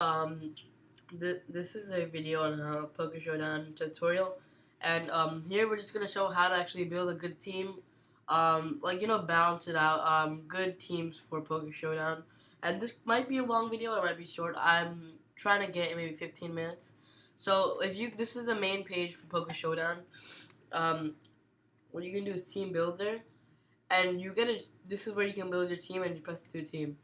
Um, this is a video on a Poker Showdown tutorial, and here we're just gonna show how to actually build a good team. Like balance it out. Good teams for Poker Showdown, and this might be a long video, it might be short. I'm trying to get maybe 15 minutes. So this is the main page for Poker Showdown. Um, what you can do is Team Builder, and this is where you can build your team, and you press New Team.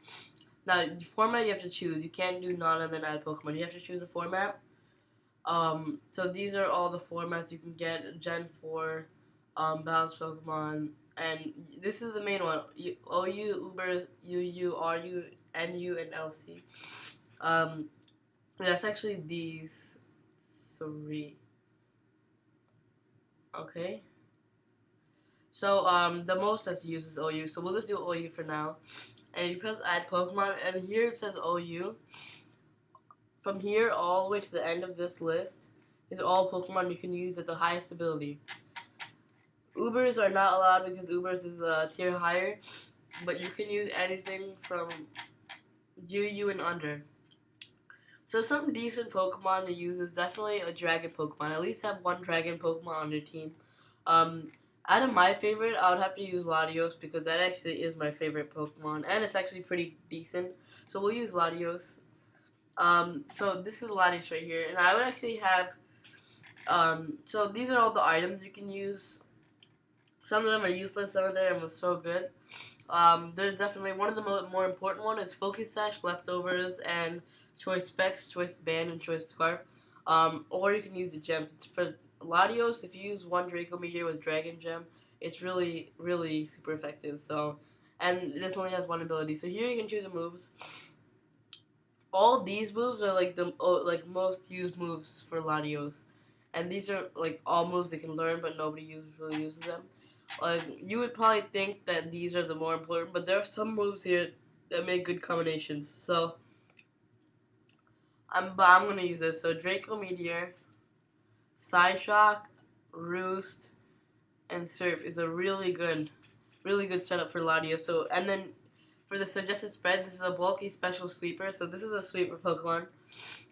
Now, the format you have to choose. You can't do none and then add Pokemon. You have to choose a format. So these are all the formats you can get. Gen 4, Balance Pokemon, and this is the main one. OU, Ubers, UU, RU, NU, and LC. That's actually these three. Okay. So, the most that's used is OU. So we'll just do OU for now. And you press add Pokemon, and here it says OU. From here all the way to the end of this list is all Pokemon you can use at the highest ability. Ubers are not allowed because Ubers is a tier higher, but you can use anything from UU and under. So some decent Pokemon to use is definitely a Dragon Pokemon. At least have one Dragon Pokemon on your team. Out of my favorite, I would have to use Latios because that actually is my favorite Pokemon, and it's actually pretty decent. So we'll use Latios. So this is Latios right here, and I would actually have, so these are all the items you can use. Some of them are useless, some of them are so good. There's definitely one of the more important one is Focus Sash, Leftovers, and Choice Specs, Choice Band, and Choice Scarf. Or you can use the gems. For Latios, if you use one Draco Meteor with Dragon Gem, it's really, really super effective. So, and this only has one ability. So here you can choose the moves. All these moves are like the most used moves for Latios, and these are like all moves they can learn, but nobody really uses them. Like you would probably think that these are the more important, but there are some moves here that make good combinations. So I'm gonna use this. So Draco Meteor, Psyshock, Roost, and Surf is a really good setup for Latios. So and then for the suggested spread, this is a bulky special sweeper. So this is a sweeper Pokemon,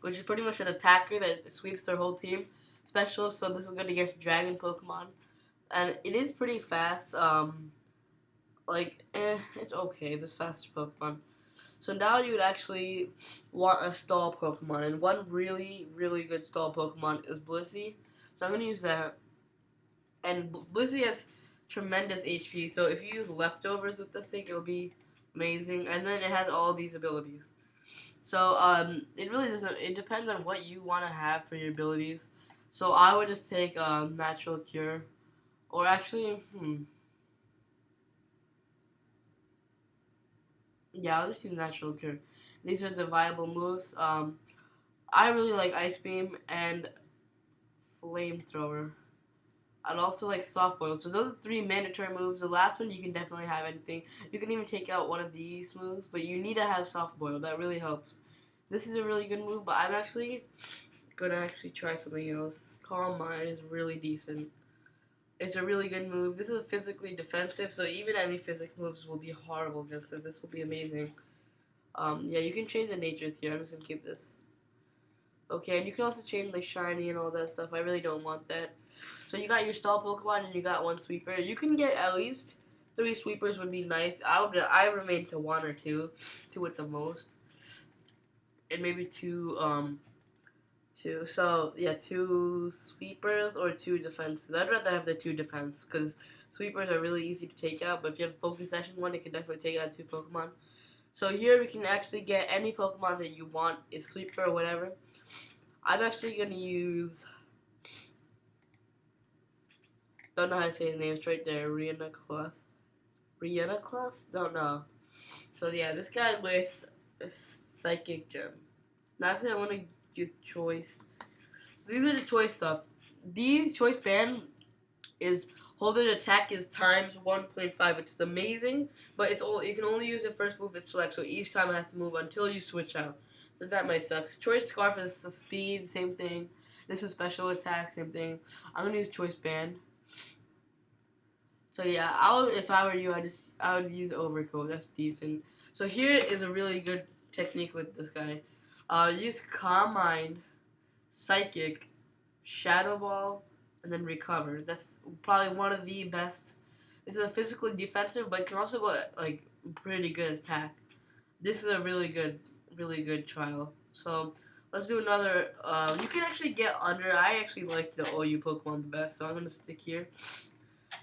which is pretty much an attacker that sweeps their whole team. Special, so this is good against Dragon Pokemon, and it is pretty fast. It's okay. This faster Pokemon. So now you would actually want a stall Pokemon, and one really, really good stall Pokemon is Blissey. So I'm gonna use that, and Blissey has tremendous HP. So if you use Leftovers with this thing, it'll be amazing. And then it has all these abilities. So it really doesn't. It depends on what you want to have for your abilities. So I would just take Natural Cure, or actually, yeah, I'll just use Natural Cure. These are the viable moves. I really like Ice Beam and Flamethrower. I'd also like Soft Boil. So those are three mandatory moves. The last one you can definitely have anything. You can even take out one of these moves, but you need to have Soft Boil. That really helps. This is a really good move, but I'm actually gonna try something else. Calm Mind is really decent. It's a really good move. This is physically defensive, so even any physic moves will be horrible against it. This will be amazing. Yeah, you can change the natures here. I'm just gonna keep this. Okay, and you can also change like shiny and all that stuff. I really don't want that. So you got your stall Pokemon and you got one sweeper. You can get at least 3 sweepers would be nice. I remain to 1 or 2 at the most, and maybe 2. So yeah, 2 sweepers or 2 defenses. I'd rather have the 2 defense because sweepers are really easy to take out. But if you have Focus Session 1, it can definitely take out 2 Pokemon. So here we can actually get any Pokemon that you want, is sweeper or whatever. I'm actually gonna use, don't know how to say his name, it's right there, Rhianoclus? Don't know. So yeah, this guy with a Psychic Gem. Now actually I want to use Choice. So these are the Choice stuff. These Choice Band is holding attack is times 1.5, which is amazing, but you can only use the first move it's select, so each time it has to move until you switch out. So that might suck. Choice Scarf is the speed, same thing. This is special attack, same thing. I'm gonna use Choice Band. So yeah, if I were you, I would use Overcoat. That's decent. So here is a really good technique with this guy. Use Calm Mind, Psychic, Shadow Ball, and then Recover. That's probably one of the best. This is a physically defensive, but it can also go like pretty good attack. This is a really good trial. So let's do another. You can actually get under. I actually like the OU Pokemon the best, so I'm gonna stick here.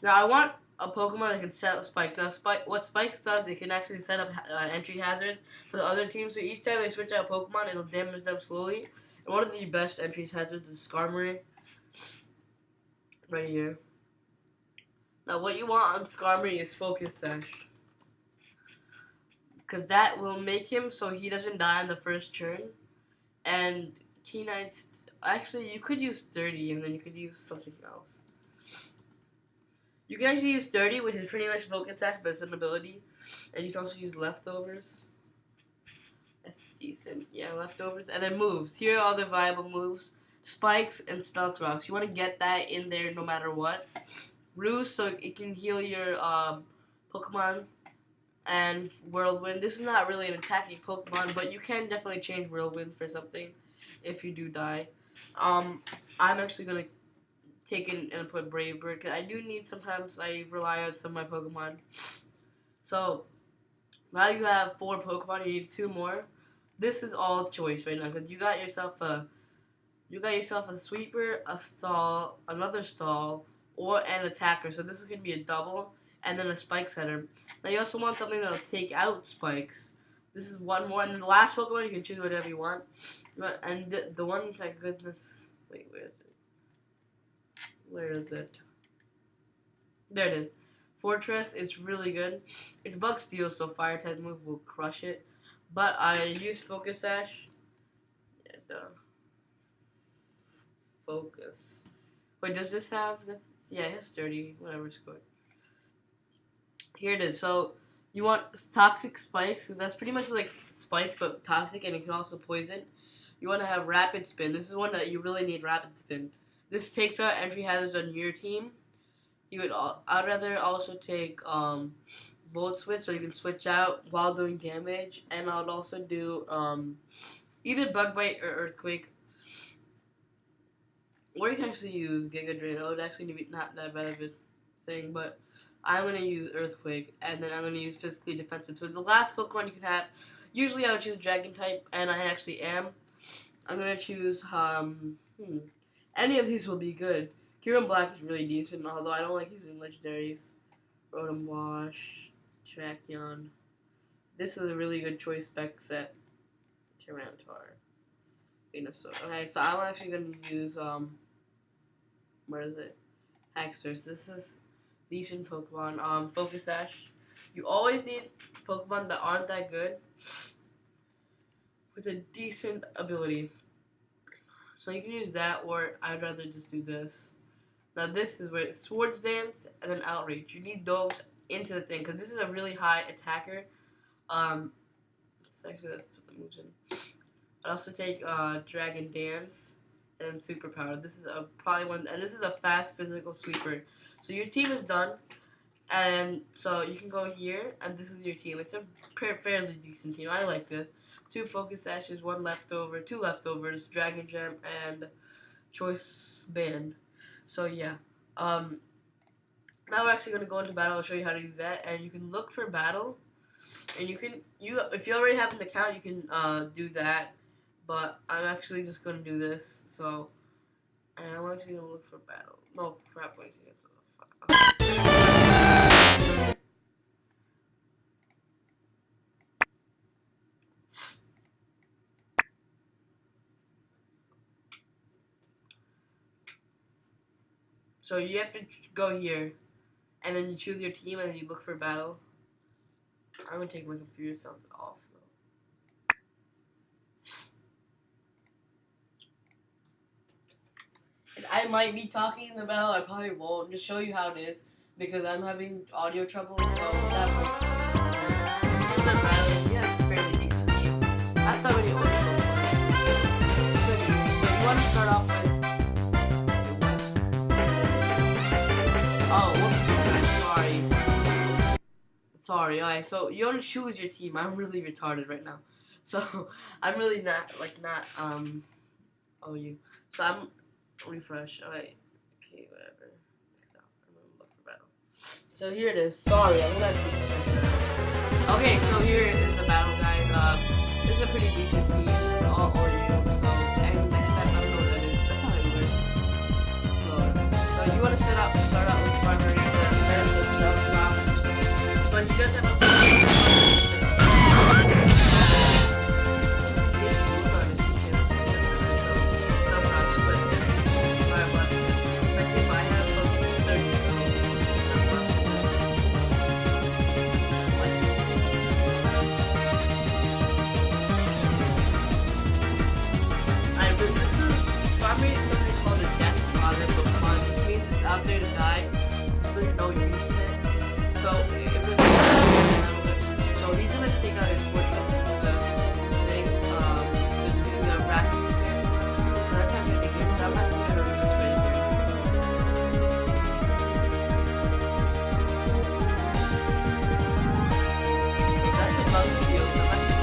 Now I want a Pokemon that can set up Spikes. Now what Spikes does, it can actually set up entry hazard for the other team. So each time they switch out Pokemon, it'll damage them slowly. And one of the best entry hazards is Skarmory. Right here. Now what you want on Skarmory is Focus Sash. Because that will make him so he doesn't die on the first turn. And K9's... Actually, you could use 30 and then you could use something else. You can actually use 30, which is pretty much Focus Sash, but it's an ability. And you can also use Leftovers. That's decent. Yeah, Leftovers. And then moves. Here are all the viable moves. Spikes and Stealth Rocks. You want to get that in there no matter what. Roost, so it can heal your Pokemon. And Whirlwind. This is not really an attacking Pokemon, but you can definitely change Whirlwind for something if you do die. I'm actually going to take in and put Brave Bird, because I do need, sometimes I rely on some of my Pokemon. So, now you have 4 Pokemon, you need 2 more. This is all choice right now, because you got yourself a Sweeper, a Stall, another Stall, or an Attacker. So this is going to be a double, and then a Spike Setter. Now you also want something that'll take out Spikes. This is one more, and then the last Pokemon, you can choose whatever you want. And the one, thank goodness, wait, where is it? Where is it? There it is. Fortress is really good. It's Bug Steel, so Fire type move will crush it. But I use Focus Sash. Yeah, duh. Focus. Wait, does this have? Yeah, it has 30. Whatever score. Here it is. So you want Toxic Spikes. That's pretty much like Spikes, but toxic, and it can also poison. You want to have Rapid Spin. This is one that you really need. Rapid Spin. This takes out entry hazards on your team. I'd rather also take Volt Switch, so you can switch out while doing damage, and I would also do either Bug Bite or Earthquake, or you can actually use Giga Drain. That would actually be not that bad of a thing, but I'm gonna use Earthquake, and then I'm gonna use Physically Defensive. So the last Pokemon you can have, usually I would choose Dragon type, and I actually am. I'm gonna choose any of these will be good. Kyurem Black is really decent, although I don't like using legendaries. Rotom Wash, Tracheon. This is a really good choice spec set. Tyranitar. Venusaur. Okay, so I'm actually going to use, where is it? Haxorus. This is decent Pokemon. Focus Sash. You always need Pokemon that aren't that good with a decent ability. So you can use that, or I'd rather just do this. Now this is where it's Swords Dance and then Outreach. You need those into the thing, because this is a really high attacker. Let's put the moves in. I'd also take Dragon Dance and then Superpower. This is probably one, and this is a fast physical sweeper. So your team is done, and so you can go here, and this is your team. It's a fairly decent team. I like this. 2 Focus Sashes, 1 Leftover, 2 Leftovers, Dragon Gem, and Choice Band. So yeah. Now we're actually gonna go into battle. I'll show you how to do that, and you can look for battle, and if you already have an account, you can do that. But I'm actually just gonna do this. So, and I'm actually gonna look for battle. No crap, wait. So you have to go here, and then you choose your team, and then you look for battle. I'm gonna take my computer sound off though. And I might be talking in the battle. I probably won't. Just show you how it is, because I'm having audio trouble. So that was the battle. Yeah, it's a fairly decent team. That's not really old. So you want to start off with. Sorry, alright, so you want to choose your team. I'm really retarded right now. So I'm really not OU. So I'm refresh. Alright. Okay, whatever. I'm gonna look for battle. So here it is. Sorry, I'm gonna okay, so here is the battle, guys. This is a pretty decent team. All OU. So and next time I don't know what that is. That's how it works. So you wanna start out with Smart Marine and then the stuff round. But you guys have a out there to die. There's really no use in it. So if it's so these are gonna take out his fortress the thing, the rapid spin. So that's not gonna be good. So I'm not seeing a release right here. So that's about the deal. So I'm not gonna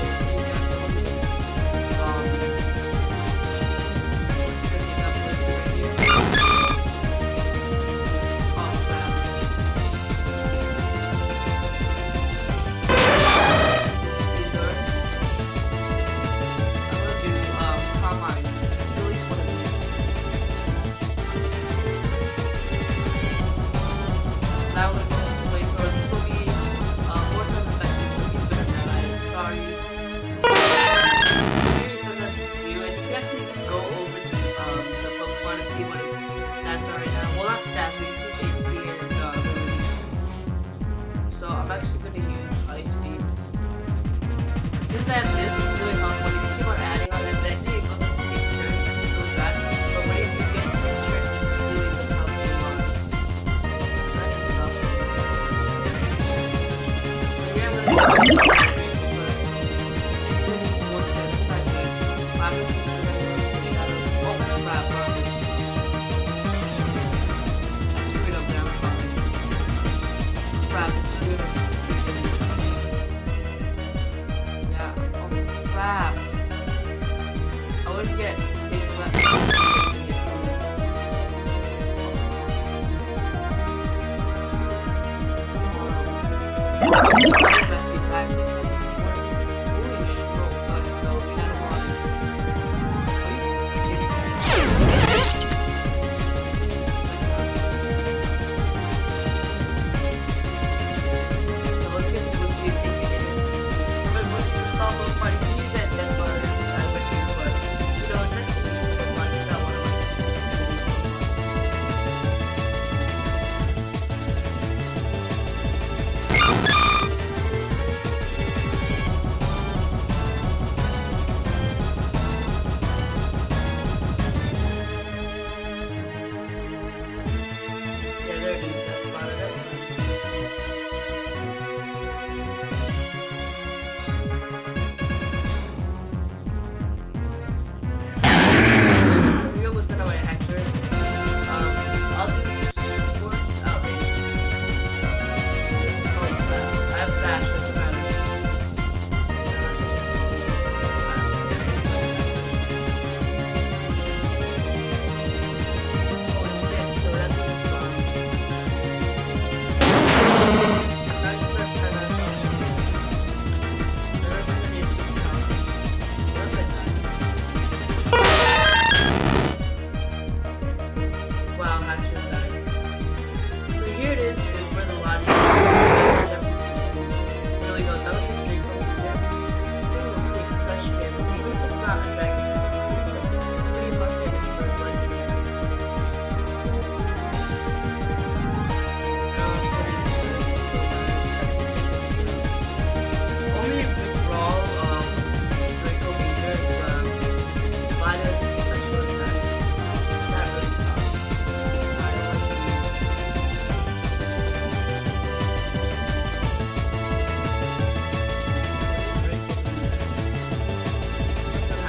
I'm actually going to use Ice Beam. Since I have this, it's really helpful. You can keep on adding on it. Then it goes up to 6 turns. It's really bad. But when you get to 6 turns, it's really just helpful a lot. That's enough. So here I'm going to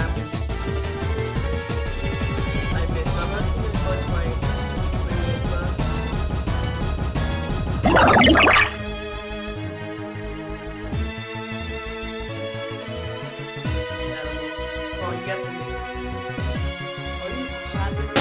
happens. Are you clapping?